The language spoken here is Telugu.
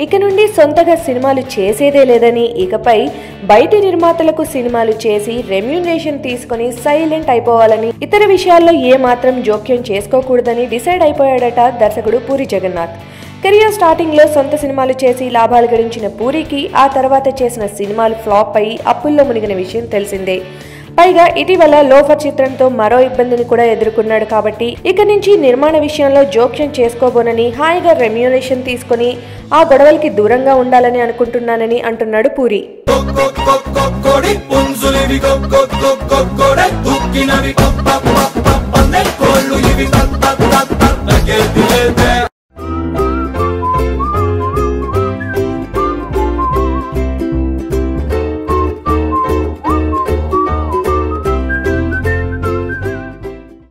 ఇక నుండి సొంతగా సినిమాలు చేసేదే లేదని, ఇకపై బయటి నిర్మాతలకు సినిమాలు చేసి రెమ్యూనరేషన్ తీసుకుని సైలెంట్ అయిపోవాలని, ఇతర విషయాల్లో ఏమాత్రం జోక్యం చేసుకోకూడదని డిసైడ్ అయిపోయాడట దర్శకుడు పూరి జగన్నాథ్. కెరియర్ స్టార్టింగ్ లో సొంత సినిమాలు చేసి లాభాలు గడించిన పూరికి ఆ తర్వాత చేసిన సినిమాలు ఫ్లాప్ అయి అప్పుల్లో మునిగిన విషయం తెలిసిందే. పైగా ఇటీవల లోఫర్ చిత్రంతో మరో ఇబ్బందిని కూడా ఎదుర్కొన్నాడు. కాబట్టి ఇక నుంచి నిర్మాణ విషయంలో జోక్యం చేసుకోబోనని, హాయిగా రెమ్యూనరేషన్ తీసుకుని ఆ గొడవలకి దూరంగా ఉండాలని అనుకుంటున్నానని అంటున్నాడు పూరి.